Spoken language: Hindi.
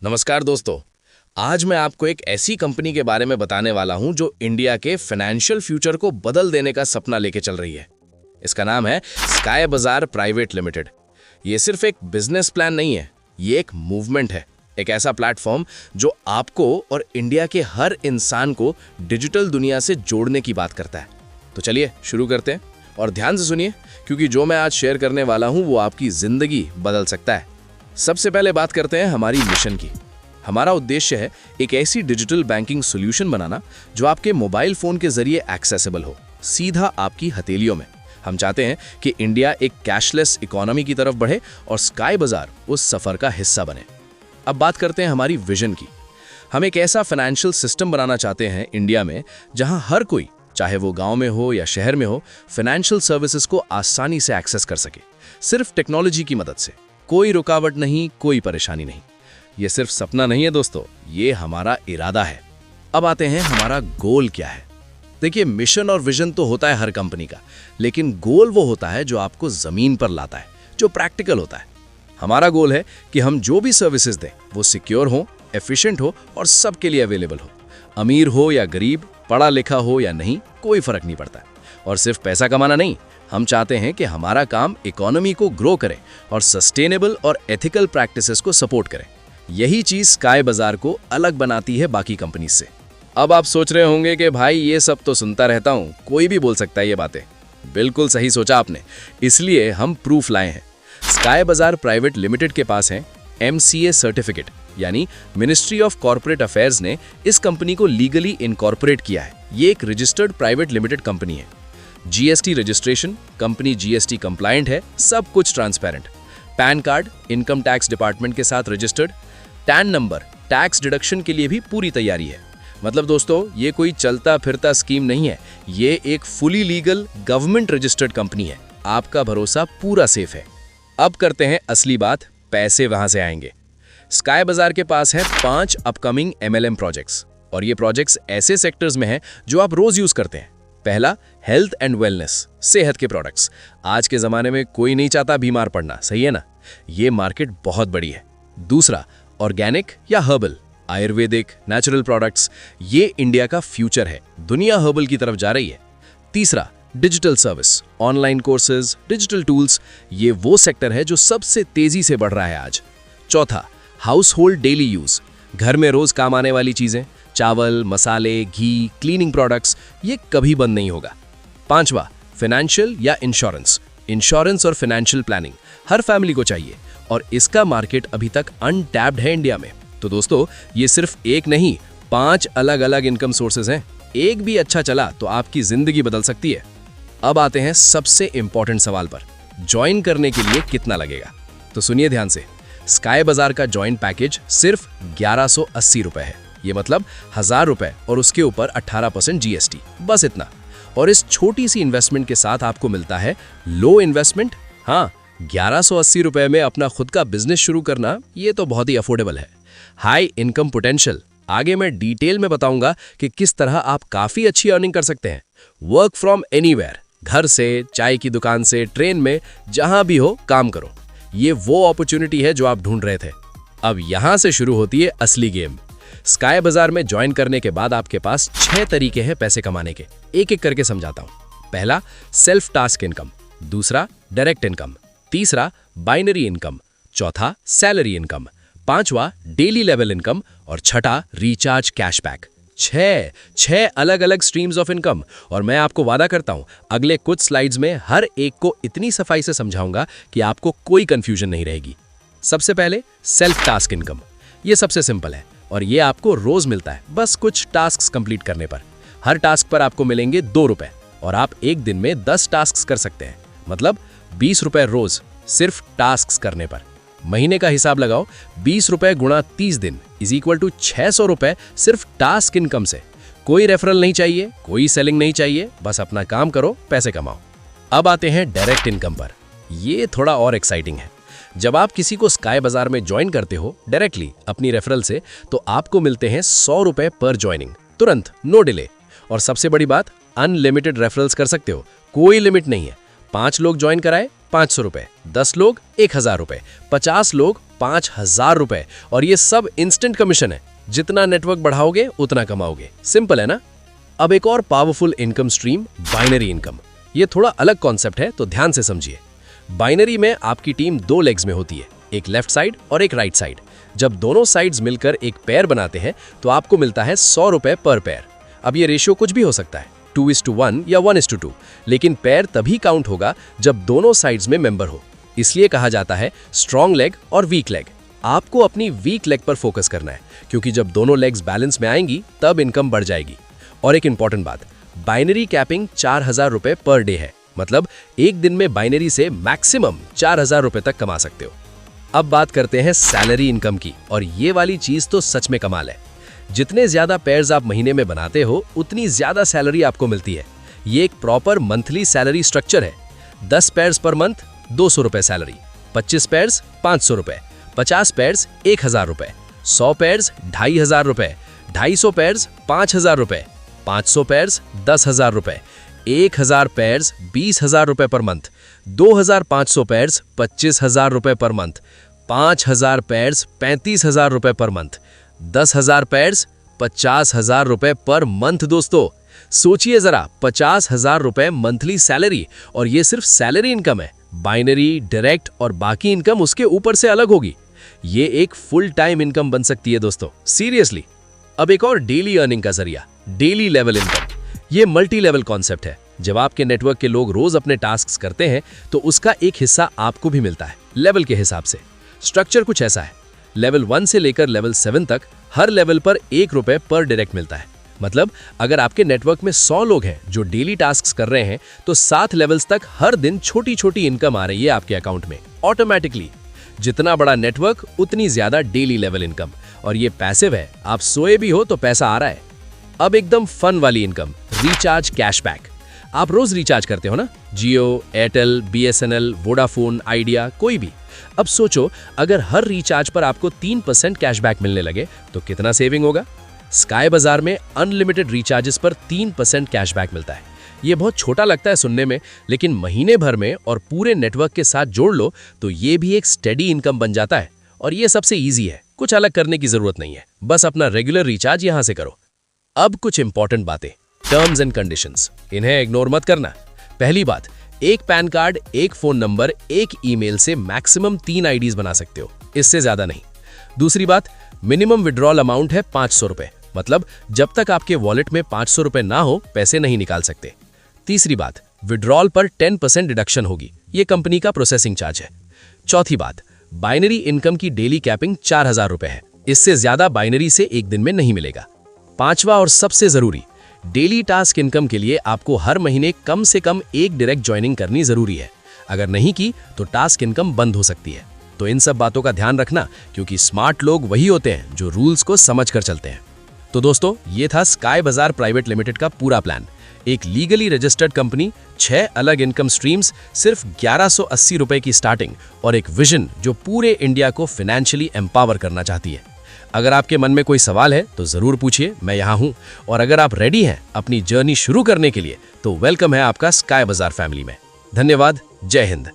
नमस्कार दोस्तों। आज मैं आपको एक ऐसी कंपनी के बारे में बताने वाला हूं जो इंडिया के फाइनेंशियल फ्यूचर को बदल देने का सपना लेके चल रही है। इसका नाम है स्काई बाजार प्राइवेट लिमिटेड। ये सिर्फ एक बिजनेस प्लान नहीं है, ये एक मूवमेंट है, एक ऐसा प्लेटफॉर्म जो आपको और इंडिया के हर इंसान को डिजिटल दुनिया से जोड़ने की बात करता है। तो चलिए शुरू करते हैं और ध्यान से सुनिए, क्योंकि जो मैं आज शेयर करने वाला हूं वो आपकी जिंदगी बदल सकता है। सबसे पहले बात करते हैं हमारी मिशन की। हमारा उद्देश्य है एक ऐसी डिजिटल बैंकिंग सॉल्यूशन बनाना जो आपके मोबाइल फोन के जरिए एक्सेसिबल हो, सीधा आपकी हथेलियों में। हम चाहते हैं कि इंडिया एक कैशलेस इकोनॉमी की तरफ बढ़े और स्काई बाजार उस सफर का हिस्सा बने। अब बात करते हैं हमारी विजन की। हम एक ऐसा फाइनेंशियल सिस्टम बनाना चाहते हैं इंडिया में जहां हर कोई, चाहे वो गांव में हो या शहर में हो, फाइनेंशियल सर्विसेज को आसानी से एक्सेस कर सके, सिर्फ टेक्नोलॉजी की मदद से। कोई रुकावट नहीं, कोई परेशानी नहीं। ये सिर्फ सपना नहीं है दोस्तों, ये हमारा इरादा है। अब आते हैं हमारा गोल क्या है। देखिए, मिशन और विजन तो होता है हर कंपनी का, लेकिन गोल वो होता है जो आपको जमीन पर लाता है, जो प्रैक्टिकल होता है। हमारा गोल है कि हम जो भी सर्विसेज दें वो सिक्योर हो, एफिशिएंट हो और सबके लिए अवेलेबल हो। अमीर हो या गरीब, पढ़ा लिखा हो या नहीं, कोई फर्क नहीं पड़ता। और सिर्फ पैसा कमाना नहीं, हम चाहते हैं कि हमारा काम इकोनॉमी को ग्रो करे और सस्टेनेबल और एथिकल प्रैक्टिसेस को सपोर्ट करे। यही चीज स्काई बाजार को अलग बनाती है बाकी कंपनीज से। अब आप सोच रहे होंगे कि भाई ये सब तो सुनता रहता हूं, कोई भी बोल सकता है ये बातें। बिल्कुल सही सोचा आपने, इसलिए हम प्रूफ लाए हैं। स्काई बाजार प्राइवेट लिमिटेड के पास है MCA सर्टिफिकेट, यानी मिनिस्ट्री ऑफ कॉर्पोरेट अफेयर्स ने इस कंपनी को लीगली इनकॉर्पोरेट किया है। ये एक रजिस्टर्ड प्राइवेट लिमिटेड कंपनी है। GST registration, company GST compliant है, सब कुछ transparent. Pan card income tax department के साथ registered. Tan number tax deduction के लिए भी पूरी तैयारी है। मतलब दोस्तों, ये कोई चलता फिरता स्कीम नहीं है, ये एक fully legal government registered company है। आपका भरोसा पूरा सेफ है। अब करते हैं असली बात, पैसे वहां से आएंगे। स्काई बाजार के पास है 5 अपकमिंग MLM प्रोजेक्ट्स, और ये प्रोजेक्ट्स ऐसे सेक्टर्स में हैं जो आप रोज यूज करते हैं। पहला, हेल्थ एंड वेलनेस, सेहत के प्रोडक्ट्स। आज के जमाने में कोई नहीं चाहता बीमार पड़ना, सही है ना? ये मार्केट बहुत बड़ी है। दूसरा, ऑर्गेनिक या हर्बल, आयुर्वेदिक, नेचुरल प्रोडक्ट्स। ये इंडिया का फ्यूचर है, दुनिया हर्बल की तरफ जा रही है। तीसरा, digital service, online courses, digital tools. ये वो सेक्टर है जो सबसे तेजी से बढ़ रहा है आज। चौथा, हाउस होल्ड डेली यूज, घर में रोज काम आने वाली चीजें, चावल, मसाले, घी, क्लीनिंग प्रोडक्ट्स, ये कभी बंद नहीं होगा। पांचवा, फाइनेंशियल या इंश्योरेंस, इंश्योरेंस और फाइनेंशियल प्लानिंग हर फैमिली को चाहिए, और इसका मार्केट अभी तक अनटैप्ड है इंडिया में। तो दोस्तों, ये सिर्फ एक नहीं, 5 अलग अलग इनकम सोर्सेज हैं। एक भी अच्छा चला तो आपकी जिंदगी बदल सकती है। अब आते हैं सबसे इंपॉर्टेंट सवाल पर, ज्वाइन करने के लिए कितना लगेगा? तो सुनिए ध्यान से। स्काई बाजार का ज्वाइन पैकेज सिर्फ 1180 रुपए है। ये मतलब 1000 रुपए और उसके ऊपर 18% GST, बस इतना। और इस छोटी सी इन्वेस्टमेंट के साथ आपको मिलता है लो इन्वेस्टमेंट। हाँ, 1180 रुपए में अपना खुद का बिजनेस शुरू करना, ये तो बहुत ही अफोर्डेबल है। हाई इनकम पोटेंशियल, आगे मैं डिटेल में बताऊंगा कि किस तरह आप काफी अच्छी अर्निंग कर सकते हैं। वर्क फ्रॉम एनीवेयर, घर से, चाय की दुकान से, ट्रेन में, जहां भी हो काम करो। ये वो अपॉर्चुनिटी है जो आप ढूंढ रहे थे। अब यहां से शुरू होती है असली गेम। स्काई बाजार में ज्वाइन करने के बाद आपके पास 6 तरीके हैं पैसे कमाने के। एक एक करके समझाता हूं। पहला, सेल्फ टास्क इनकम। दूसरा, डायरेक्ट इनकम। तीसरा, बाइनरी इनकम। चौथा, सैलरी इनकम। पांचवा, डेली लेवल इनकम। और छठा, रिचार्ज कैशबैक। 6 अलग अलग स्ट्रीम्स ऑफ इनकम, और मैं आपको वादा करता हूं अगले कुछ स्लाइड्स में हर एक को इतनी सफाई से समझाऊंगा कि आपको कोई कंफ्यूजन नहीं रहेगी। सबसे पहले, सेल्फ टास्क इनकम। ये सबसे सिंपल है और ये आपको रोज मिलता है, बस कुछ टास्क कंप्लीट करने पर। हर टास्क पर आपको मिलेंगे 2 रुपए, और आप एक दिन में 10 टास्क कर सकते हैं, मतलब 20 रुपए रोज, सिर्फ टास्क करने पर। महीने का हिसाब लगाओ, 20 रुपए गुणा 30 दिन इज इक्वल टू 600 रुपए सिर्फ टास्क इनकम से। कोई रेफरल नहीं चाहिए, कोई सेलिंग नहीं चाहिए, बस अपना काम करो, पैसे कमाओ। अब आते हैं डायरेक्ट इनकम पर। ये थोड़ा और एक्साइटिंग है। जब आप किसी को स्काई बाजार में ज्वाइन करते हो डायरेक्टली अपनी रेफरल से, तो आपको मिलते हैं 100 रुपए पर ज्वाइनिंग, तुरंत, नो डिले। और सबसे बड़ी बात, अनलिमिटेड रेफरल्स कर सकते हो, कोई लिमिट नहीं है। 5 लोग ज्वाइन कराए 500 रुपए, 10 लोग 1000 रुपए, 50 लोग 5,000 रुपए और ये सब इंस्टेंट कमीशन है। जितना नेटवर्क बढ़ाओगे उतना कमाओगे। सिंपल है ना? अब एक और powerful income stream, binary income. ये थोड़ा अलग कॉन्सेप्ट है, तो ध्यान से समझिए। बाइनरी में आपकी टीम 2 लेग्स में होती है, एक लेफ्ट साइड और एक राइट साइड। जब दोनों साइड्स मिलकर एक पेयर बनाते हैं तो आपको मिलता है 100 रुपए पर पेयर। अब ये रेशियो कुछ भी हो सकता है, 2:1 या 1:2, लेकिन पेयर तभी काउंट होगा जब दोनों साइड्स में मेंबर हो। इसलिए कहा जाता है स्ट्रॉन्ग लेग और वीक लेग। आपको अपनी वीक लेग पर फोकस करना है, क्योंकि जब दोनों लेग्स बैलेंस में आएंगी तब इनकम बढ़ जाएगी। और एक इंपॉर्टेंट बात, बाइनरी कैपिंग 4,000 रुपए पर डे है, मतलब एक दिन में बाइनरी से मैक्सिमम 4,000 रुपए तक कमा सकते हो। अब बात करते हैं सैलरी इनकम की, और ये वाली चीज तो सच में कमाल है। जितने ज्यादा पेयर्स आप महीने में बनाते हो उतनी ज्यादा सैलरी आपको मिलती है। ये एक प्रॉपर मंथली सैलरी स्ट्रक्चर है। 10 पेयर्स पर मंथ 200 रुपए सैलरी, 25 पेयर्स 500 रुपए, 50 पेयर्स 1,000 रुपए, 100 पेयर्स 2,500 रुपए, 250 पेयर्स 5,000 रुपए, 500 पेयर्स 10,000 रुपए, 1,000 पेयर्स 20,000 रुपए पर मंथ, 2,500 पेयर्स 25,000 रुपए पर मंथ, 5,000 पेयर्स 35,000 रुपए पर मंथ, 10,000 पेयर्स 50,000 रुपए पर मंथ। दोस्तों सोचिए जरा, 50,000 रुपए मंथली सैलरी, और ये सिर्फ सैलरी इनकम है। बाइनरी, डायरेक्ट और बाकी इनकम उसके ऊपर से अलग होगी। ये एक फुल टाइम इनकम बन सकती है दोस्तों, सीरियसली। अब एक और डेली अर्निंग का जरिया, डेली लेवल इनकम। ये मल्टी लेवल कॉन्सेप्ट है। जब आपके नेटवर्क के लोग रोज अपने टास्क्स करते हैं तो उसका एक हिस्सा आपको भी मिलता है, लेवल के हिसाब से। स्ट्रक्चर कुछ ऐसा है, लेवल 1 से लेकर लेवल 7 तक हर लेवल पर 1 रुपए पर डायरेक्ट मिलता है। मतलब अगर आपके नेटवर्क में 100 लोग हैं जो डेली टास्क्स कर रहे हैं, तो 7 लेवल्स तक हर दिन छोटी छोटी इनकम आ रही है आपके अकाउंट में ऑटोमेटिकली। जितना बड़ा नेटवर्क उतनी ज्यादा डेली लेवल इनकम, और ये पैसिव है, आप सोए भी हो तो पैसा आ रहा है। अब एकदम फन वाली इनकम, रिचार्ज कैशबैक। आप रोज रिचार्ज करते हो ना, जियो, एयरटेल, BSNL, वोडाफोन, आइडिया, कोई भी। अब सोचो अगर हर रिचार्ज पर आपको 3% कैशबैक मिलने लगे तो कितना सेविंग होगा। स्काई बाजार में अनलिमिटेड रिचार्जेस पर 3% कैशबैक मिलता है। ये बहुत छोटा लगता है सुनने में, लेकिन महीने भर में और पूरे नेटवर्क के साथ जोड़ लो तो ये भी एक स्टेडी इनकम बन जाता है। और ये सबसे ईजी है, कुछ अलग करने की जरूरत नहीं है, बस अपना रेगुलर रिचार्ज यहां से करो। अब कुछ इंपॉर्टेंट बातें, टर्म्स एंड कंडीशंस, इन्हें इग्नोर मत करना। पहली बात, एक पैन कार्ड, एक फोन नंबर, एक ईमेल से मैक्सिमम 3 आईडीज बना सकते हो, इससे ज्यादा नहीं। दूसरी बात, मिनिमम विड्रॉल अमाउंट है 500 रुपए, मतलब जब तक आपके वॉलेट में 500 रुपए ना हो पैसे नहीं निकाल सकते। तीसरी बात, विड्रॉल पर 10% डिडक्शन होगी, ये कंपनी का प्रोसेसिंग चार्ज है। चौथी बात, बाइनरी इनकम की डेली कैपिंग 4,000 रुपए है, इससे ज्यादा बाइनरी से एक दिन में नहीं मिलेगा। पांचवा और सबसे जरूरी, डेली टास्क इनकम के लिए आपको हर महीने कम से कम एक डायरेक्ट ज्वाइनिंग करनी जरूरी है। अगर नहीं की तो टास्क इनकम बंद हो सकती है। तो इन सब बातों का ध्यान रखना, क्योंकि स्मार्ट लोग वही होते हैं जो रूल्स को समझ कर चलते हैं। तो दोस्तों ये था स्काई बाजार प्राइवेट लिमिटेड का पूरा प्लान। एक लीगली रजिस्टर्ड कंपनी, 6 अलग इनकम स्ट्रीम्स, सिर्फ 1180 रुपए की स्टार्टिंग, और एक विजन जो पूरे इंडिया को फाइनेंशियली एम्पावर करना चाहती है। अगर आपके मन में कोई सवाल है तो जरूर पूछिए, मैं यहाँ हूँ। और अगर आप रेडी हैं अपनी जर्नी शुरू करने के लिए तो वेलकम है आपका स्काई बाजार फैमिली में। धन्यवाद। जय हिंद।